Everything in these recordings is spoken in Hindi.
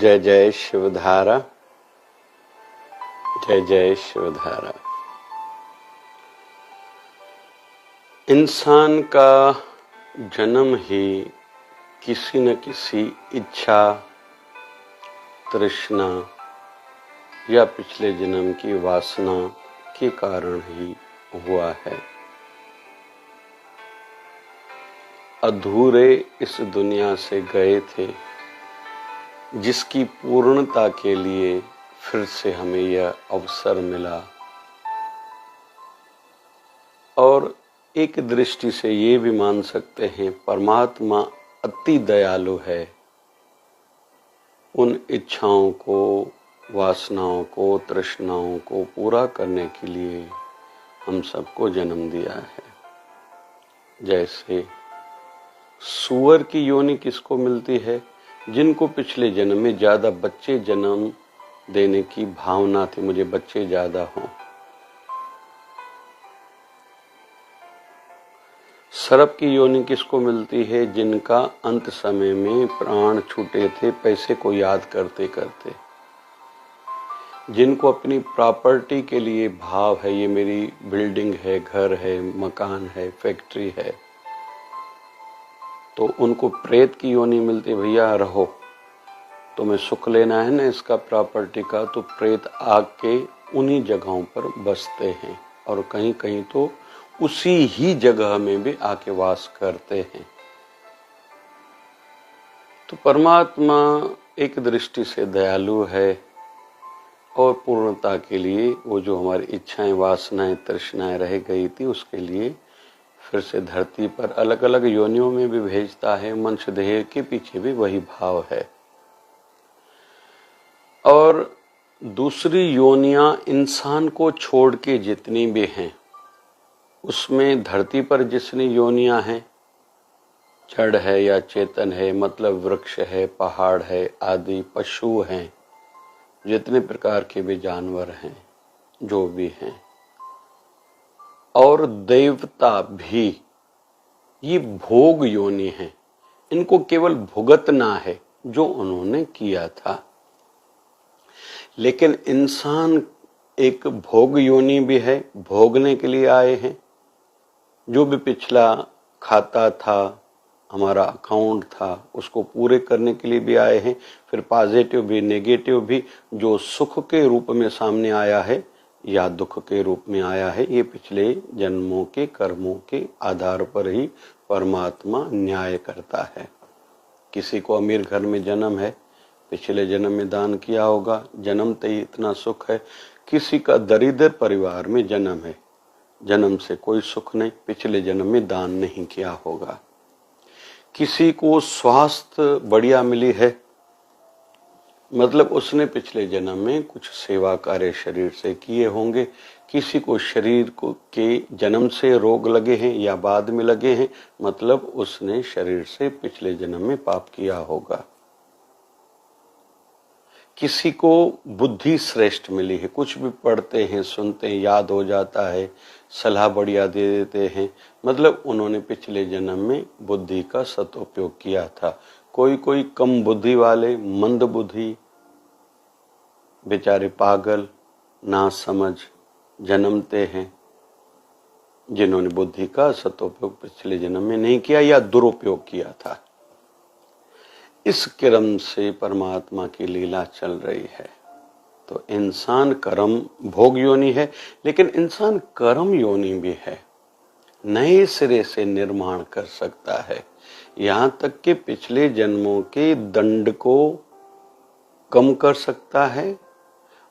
जय जय शिवधारा, जय जय शिवधारा। इंसान का जन्म ही किसी न किसी इच्छा, तृष्णा या पिछले जन्म की वासना के कारण ही हुआ है। अधूरे इस दुनिया से गए थे, जिसकी पूर्णता के लिए फिर से हमें यह अवसर मिला। और एक दृष्टि से ये भी मान सकते हैं, परमात्मा अति दयालु है। उन इच्छाओं को, वासनाओं को, तृष्णाओं को पूरा करने के लिए हम सबको जन्म दिया है। जैसे सूअर की योनि किसको मिलती है? जिनको पिछले जन्म में ज्यादा बच्चे जन्म देने की भावना थी, मुझे बच्चे ज्यादा हों। सर्प की योनि किसको मिलती है? जिनका अंत समय में प्राण छूटे थे, पैसे को याद करते करते। जिनको अपनी प्रॉपर्टी के लिए भाव है, ये मेरी बिल्डिंग है, घर है, मकान है, फैक्ट्री है, तो उनको प्रेत की योनि मिलती। भैया रहो, तुम्हें सुख लेना है ना इसका, प्रॉपर्टी का, तो प्रेत आग के उन्हीं जगहों पर बसते हैं और कहीं कहीं तो उसी ही जगह में भी आके वास करते हैं। तो परमात्मा एक दृष्टि से दयालु है और पूर्णता के लिए वो जो हमारी इच्छाएं, वासनाएं, तृष्णाएं रह गई थी, उसके लिए फिर से धरती पर अलग अलग योनियों में भी भेजता है। मनुष्य देह के पीछे भी वही भाव है। और दूसरी योनियां इंसान को छोड़ के जितनी भी हैं, उसमें धरती पर जितनी योनियां हैं, जड़ है या चेतन है, मतलब वृक्ष है, पहाड़ है आदि, पशु हैं, जितने प्रकार के भी जानवर हैं, जो भी हैं, और देवता भी, ये भोग योनि है। इनको केवल भुगतना है जो उन्होंने किया था। लेकिन इंसान एक भोग योनि भी है, भोगने के लिए आए हैं। जो भी पिछला खाता था, हमारा अकाउंट था, उसको पूरे करने के लिए भी आए हैं। फिर पॉजिटिव भी, नेगेटिव भी, जो सुख के रूप में सामने आया है या दुख के रूप में आया है, ये पिछले जन्मों के कर्मों के आधार पर ही परमात्मा न्याय करता है। किसी को अमीर घर में जन्म है, पिछले जन्म में दान किया होगा, जन्मते ही इतना सुख है। किसी का दरिद्र परिवार में जन्म है, जन्म से कोई सुख नहीं, पिछले जन्म में दान नहीं किया होगा। किसी को स्वास्थ्य बढ़िया मिली है, मतलब उसने पिछले जन्म में कुछ सेवा कार्य शरीर से किए होंगे। किसी को शरीर को के जन्म से रोग लगे हैं या बाद में लगे हैं, मतलब उसने शरीर से पिछले जन्म में पाप किया होगा। किसी को बुद्धि श्रेष्ठ मिली है, कुछ भी पढ़ते हैं, सुनते हैं, याद हो जाता है, सलाह बढ़िया दे देते हैं, मतलब उन्होंने पिछले जन्म में बुद्धि का सदुपयोग किया था। कोई कोई कम बुद्धि वाले, मंद बुद्धि, बेचारे पागल, ना समझ जन्मते हैं, जिन्होंने बुद्धि का सदुपयोग पिछले जन्म में नहीं किया या दुरुपयोग किया था। इस क्रम से परमात्मा की लीला चल रही है। तो इंसान कर्म भोग योनि है, लेकिन इंसान कर्म योनि भी है। नए सिरे से निर्माण कर सकता है, यहां तक कि पिछले जन्मों के दंड को कम कर सकता है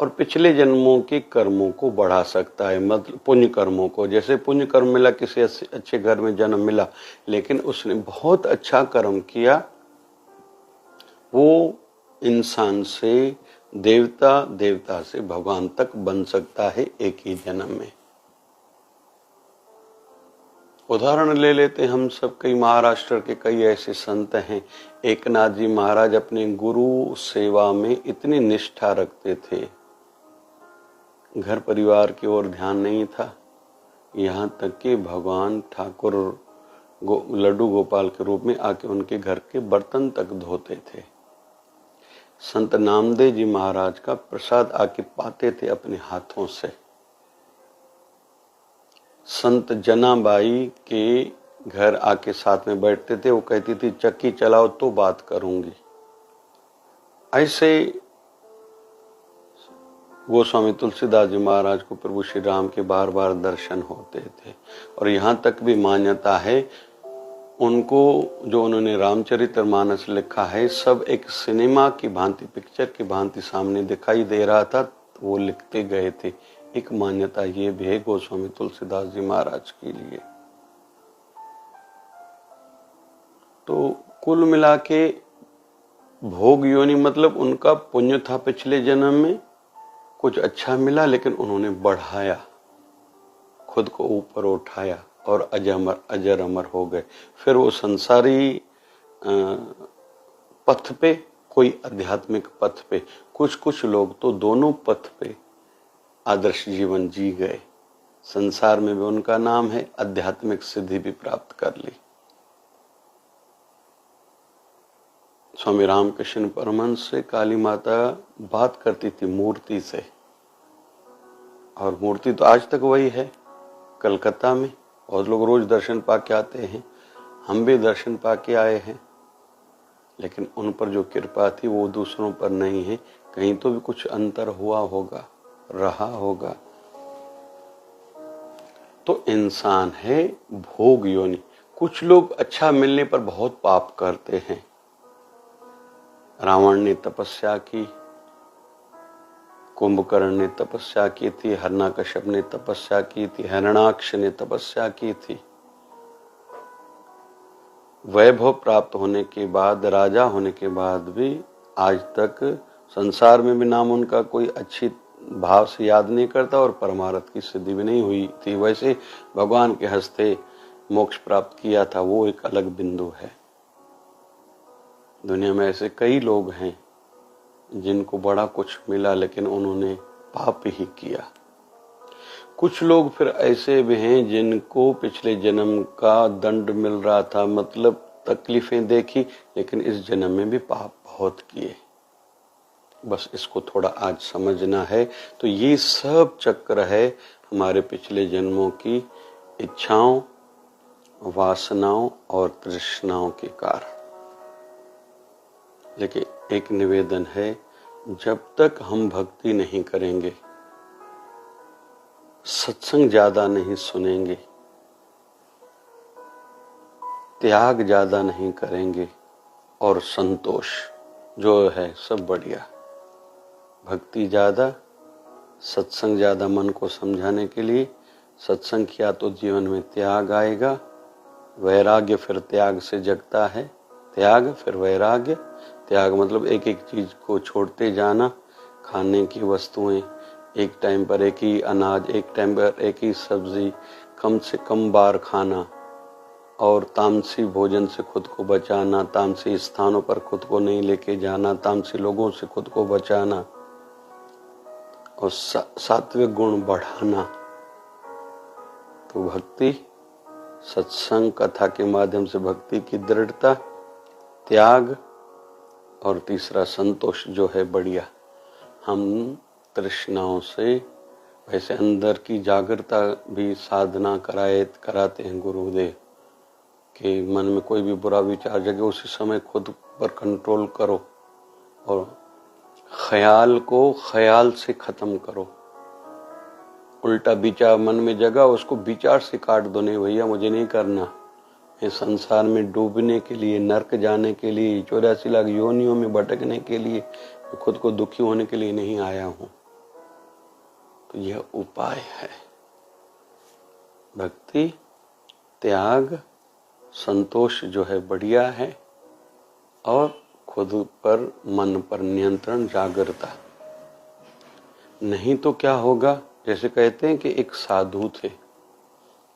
और पिछले जन्मों के कर्मों को बढ़ा सकता है, मतलब पुण्य कर्मों को। जैसे पुण्य कर्म मिला, किसी अच्छे घर में जन्म मिला, लेकिन उसने बहुत अच्छा कर्म किया, वो इंसान से देवता, देवता से भगवान तक बन सकता है एक ही जन्म में। उदाहरण ले लेते हैं हम सब। कई महाराष्ट्र के कई ऐसे संत हैं। एकनाथ जी महाराज अपने गुरु सेवा में इतनी निष्ठा रखते थे, घर परिवार की ओर ध्यान नहीं था, यहाँ तक कि भगवान ठाकुर लड्डू गोपाल के रूप में आके उनके घर के बर्तन तक धोते थे। संत नामदेव जी महाराज का प्रसाद आके पाते थे अपने हाथों से। संत जनाबाई के घर आके साथ में बैठते थे, वो कहती थी चक्की चलाओ तो बात करूंगी। ऐसे गोस्वामी तुलसीदास जी महाराज को प्रभु श्री राम के बार बार दर्शन होते थे। और यहाँ तक भी मान्यता है उनको, जो उन्होंने रामचरितमानस लिखा है, सब एक सिनेमा की भांति, पिक्चर की भांति सामने दिखाई दे रहा था, तो वो लिखते गए थे। एक मान्यता ये भी है गोस्वामी तुलसीदास जी महाराज के लिए। तो कुल मिला के भोग योनि मतलब उनका पुण्य था, पिछले जन्म में कुछ अच्छा मिला, लेकिन उन्होंने बढ़ाया, खुद को ऊपर उठाया और अजर अमर हो गए। फिर वो संसारी पथ पे, कोई आध्यात्मिक पथ पे, कुछ लोग तो दोनों पथ पे आदर्श जीवन जी गए। संसार में भी उनका नाम है, आध्यात्मिक सिद्धि भी प्राप्त कर ली। स्वामी रामकृष्ण परमहंस से काली माता बात करती थी मूर्ति से, और मूर्ति तो आज तक वही है कलकत्ता में, और लोग रोज दर्शन पाके आते हैं, हम भी दर्शन पाके आए हैं। लेकिन उन पर जो कृपा थी वो दूसरों पर नहीं है। कहीं तो भी कुछ अंतर हुआ होगा, रहा होगा। तो इंसान है भोग योनि। कुछ लोग अच्छा मिलने पर बहुत पाप करते हैं। रावण ने तपस्या की, कुंभकर्ण ने तपस्या की थी, हिरण्यकश्यप ने तपस्या की थी, हिरण्याक्ष ने तपस्या की थी। वैभव प्राप्त होने के बाद, राजा होने के बाद भी आज तक संसार में भी नाम उनका कोई अच्छी भाव से याद नहीं करता, और परमार्थ की सिद्धि भी नहीं हुई थी। वैसे भगवान के हस्ते मोक्ष प्राप्त किया था, वो एक अलग बिंदु है। दुनिया में ऐसे कई लोग हैं जिनको बड़ा कुछ मिला, लेकिन उन्होंने पाप ही किया। कुछ लोग फिर ऐसे भी हैं जिनको पिछले जन्म का दंड मिल रहा था, मतलब तकलीफें देखी, लेकिन इस जन्म में भी पाप बहुत किए। बस इसको थोड़ा आज समझना है। तो ये सब चक्र है हमारे पिछले जन्मों की इच्छाओं, वासनाओं और तृष्णाओं के कारण। लेकिन एक निवेदन है, जब तक हम भक्ति नहीं करेंगे, सत्संग ज्यादा नहीं सुनेंगे, त्याग ज्यादा नहीं करेंगे, और संतोष जो है सब बढ़िया, भक्ति ज्यादा, सत्संग ज्यादा मन को समझाने के लिए, सत्संग किया तो जीवन में त्याग आएगा, वैराग्य फिर त्याग से जगता है, त्याग फिर वैराग्य। त्याग मतलब एक एक चीज को छोड़ते जाना, खाने की वस्तुएं, एक टाइम पर एक ही अनाज, एक टाइम पर एक ही सब्जी, कम से कम बार खाना, और तामसी भोजन से खुद को बचाना, तामसी स्थानों पर खुद को नहीं लेके जाना, तामसी लोगों से खुद को बचाना, और सात्विक गुण बढ़ाना। तो भक्ति, सत्संग, कथा के माध्यम से भक्ति की दृढ़ता, त्याग, और तीसरा संतोष जो है बढ़िया। हम तृष्णाओं से, वैसे अंदर की जागृता भी साधना कराते हैं गुरुदेव कि मन में कोई भी बुरा विचार जगे उसी समय खुद पर कंट्रोल करो, और ख्याल को ख्याल से खत्म करो। उल्टा विचार मन में जगा, उसको विचार से काट दो, नहीं भैया मुझे नहीं करना, मैं संसार में डूबने के लिए, नरक जाने के लिए, 84 लाख योनियों में भटकने के लिए, खुद को दुखी होने के लिए नहीं आया हूं। तो यह उपाय है। भक्ति, त्याग, संतोष जो है बढ़िया है, और खुद पर, मन पर नियंत्रण, जागृता। नहीं तो क्या होगा, जैसे कहते हैं कि एक साधु थे,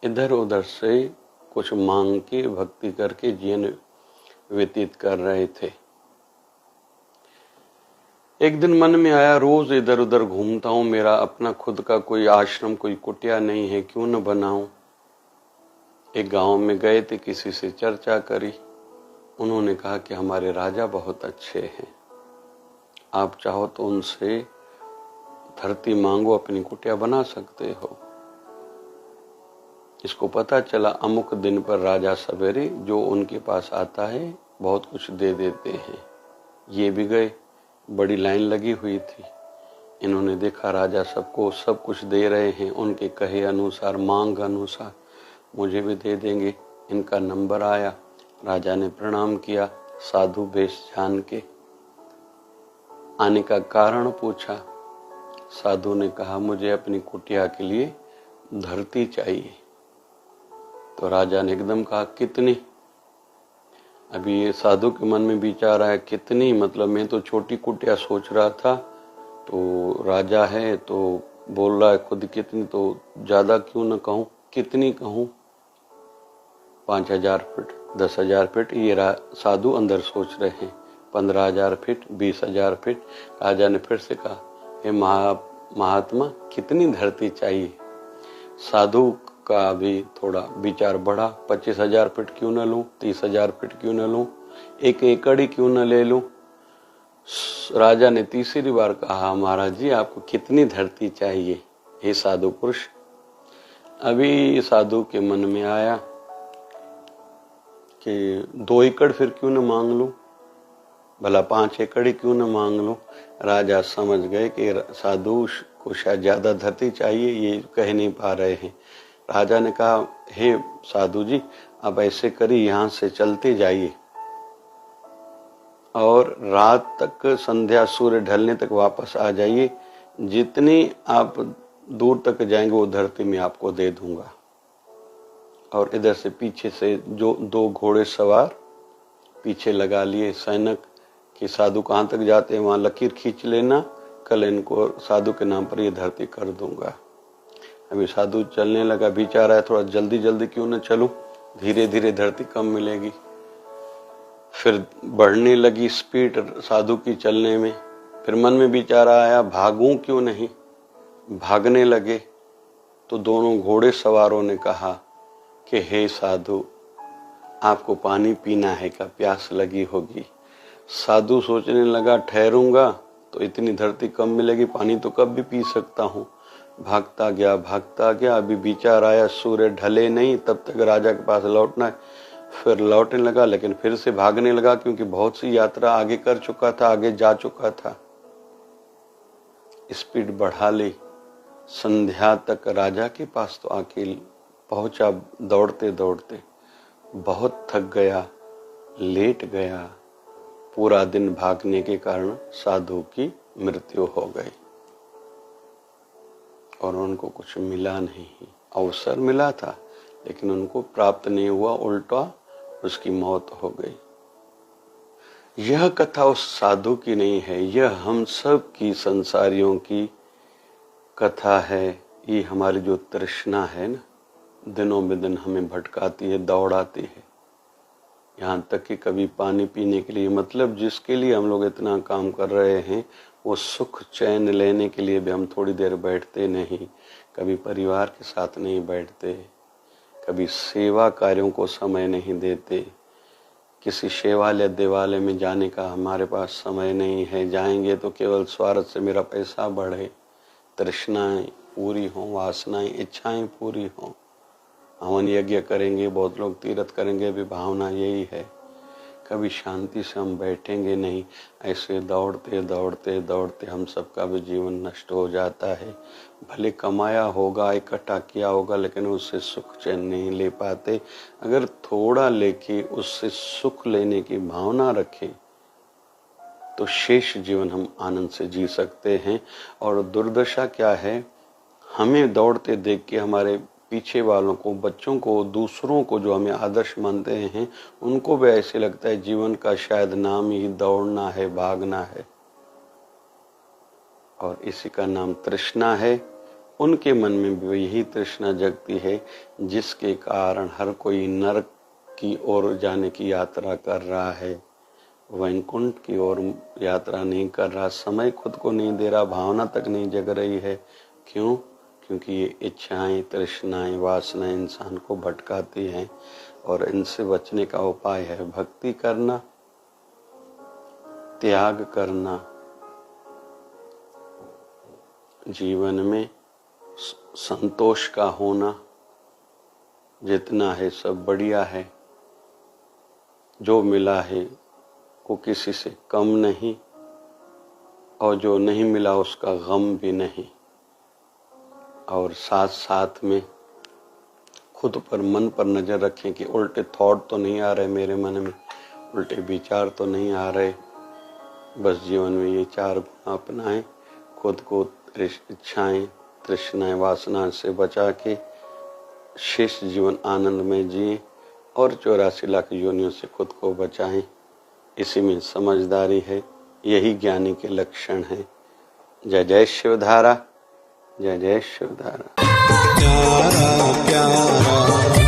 इधर उधर से कुछ मांग के भक्ति करके जीवन व्यतीत कर रहे थे। एक दिन मन में आया, रोज इधर उधर घूमता हूं, मेरा अपना खुद का कोई आश्रम, कोई कुटिया नहीं है, क्यों न बनाऊं। एक गांव में गए थे, किसी से चर्चा करी, उन्होंने कहा कि हमारे राजा बहुत अच्छे हैं, आप चाहो तो उनसे धरती मांगो, अपनी कुटिया बना सकते हो। इसको पता चला अमुक दिन पर राजा सवेरे जो उनके पास आता है बहुत कुछ दे देते हैं। ये भी गए, बड़ी लाइन लगी हुई थी। इन्होंने देखा राजा सबको सब कुछ दे रहे हैं, उनके कहे अनुसार, मांग अनुसार मुझे भी दे देंगे। इनका नंबर आया, राजा ने प्रणाम किया, साधु वेश जान के आने का कारण पूछा। साधु ने कहा मुझे अपनी कुटिया के लिए धरती चाहिए। तो राजा ने एकदम कहा कितनी? अभी ये साधु के मन में विचार आया, कितनी मतलब मैं तो छोटी कुटिया सोच रहा था। तो राजा है तो बोल रहा है खुद कितनी, तो ज्यादा क्यों न कहूं, कितनी कहूं? 5000 फीट, 10,000 फीट, ये साधु अंदर सोच रहे हैं। 15,000 फीट, 20,000 फीट। राजा ने फिर से कहा, हे महात्मा कितनी धरती चाहिए? साधु का भी थोड़ा विचार बढ़ा, 25,000 फीट क्यों न लूं, 30,000 फीट क्यों न लूं, 1 एकड़ ही क्यों न ले लूं? राजा ने तीसरी बार कहा, महाराज जी आपको कितनी धरती चाहिए हे साधु पुरुष? अभी साधु के मन में आया कि 2 एकड़ फिर क्यों न मांग लूं, भला 5 एकड़ ही क्यों न मांग लूं। राजा समझ गए कि साधु को शायद ज्यादा धरती चाहिए, ये कह नहीं पा रहे हैं। राजा ने कहा, हे साधु जी आप ऐसे करिए, यहाँ से चलते जाइए और रात तक, संध्या सूर्य ढलने तक वापस आ जाइए। जितनी आप दूर तक जाएंगे वो धरती में आपको दे दूंगा। और इधर से पीछे से जो 2 घोड़े सवार पीछे लगा लिए सैनिक कि साधु कहाँ तक जाते हैं वहां लकीर खींच लेना, कल इनको साधु के नाम पर ये धरती कर दूंगा। अभी साधु चलने लगा, विचार आया थोड़ा जल्दी जल्दी क्यों न चलूं, धीरे धीरे धरती कम मिलेगी। फिर बढ़ने लगी स्पीड साधु की चलने में। फिर मन में विचार आया भागूं क्यों नहीं, भागने लगे। तो दोनों घोड़े सवारों ने कहा कि हे साधु आपको पानी पीना है क्या, प्यास लगी होगी। साधु सोचने लगा ठहरूंगा तो इतनी धरती कम मिलेगी, पानी तो कब भी पी सकता हूँ। भागता गया। अभी विचार आया सूर्य ढले नहीं तब तक राजा के पास लौटना है। फिर लौटने लगा, लेकिन फिर से भागने लगा क्योंकि बहुत सी यात्रा आगे कर चुका था, आगे जा चुका था। स्पीड बढ़ा ली, संध्या तक राजा के पास तो आके पहुंचा। दौड़ते दौड़ते बहुत थक गया, लेट गया। पूरा दिन भागने के कारण साधु की मृत्यु हो गई और उनको कुछ मिला नहीं। अवसर मिला था लेकिन उनको प्राप्त नहीं हुआ, उल्टा उसकी मौत हो गई। यह कथा उस साधु की नहीं है, यह हम सब की, संसारियों की कथा है। ये हमारी जो तृष्णा है ना, दिनों में दिन हमें भटकाती है, दौड़ाती है। यहाँ तक कि कभी पानी पीने के लिए, मतलब जिसके लिए हम लोग इतना काम कर रहे हैं, वो सुख चैन लेने के लिए भी हम थोड़ी देर बैठते नहीं। कभी परिवार के साथ नहीं बैठते, कभी सेवा कार्यों को समय नहीं देते। किसी शिवालय देवालय में जाने का हमारे पास समय नहीं है। जाएंगे तो केवल स्वार्थ से मेरा पैसा बढ़े, तृष्णाएं पूरी हों, वासनाएं, इच्छाएं पूरी हों। हवन यज्ञ करेंगे, बहुत लोग तीर्थ करेंगे, भी भावना यही है। कभी शांति से हम बैठेंगे नहीं। ऐसे दौड़ते दौड़ते दौड़ते हम सबका भी जीवन नष्ट हो जाता है। भले कमाया होगा, इकट्ठा किया होगा, लेकिन उससे सुख चैन नहीं ले पाते। अगर थोड़ा लेके उससे सुख लेने की भावना रखें तो शेष जीवन हम आनंद से जी सकते हैं। और दुर्दशा क्या है, हमें दौड़ते देख के हमारे पीछे वालों को, बच्चों को, दूसरों को जो हमें आदर्श मानते हैं, उनको भी ऐसे लगता है जीवन का शायद नाम ही दौड़ना है, भागना है, और इसी का नाम तृष्णा है। उनके मन में भी यही तृष्णा जगती है जिसके कारण हर कोई नरक की ओर जाने की यात्रा कर रहा है, वैकुंठ की ओर यात्रा नहीं कर रहा। समय खुद को नहीं दे रहा, भावना तक नहीं जग रही है। क्यों? क्योंकि ये इच्छाएं, तृष्णाएं, वासनाएं इंसान को भटकाती हैं। और इनसे बचने का उपाय है भक्ति करना, त्याग करना, जीवन में संतोष का होना, जितना है सब बढ़िया है, जो मिला है वो किसी से कम नहीं, और जो नहीं मिला उसका गम भी नहीं। और साथ साथ में खुद पर, मन पर नजर रखें कि उल्टे थॉट तो नहीं आ रहे मेरे मन में, उल्टे विचार तो नहीं आ रहे। बस जीवन में ये 4 गुण अपनाएं, खुद को इच्छाएं, तृष्णाएं, वासना से बचा के शेष जीवन आनंद में जिए और 84 लाख योनियों से खुद को बचाएं। इसी में समझदारी है, यही ज्ञानी के लक्षण है। जय जय शिवधारा, जय जय शिवधारा। प्यारा प्यारा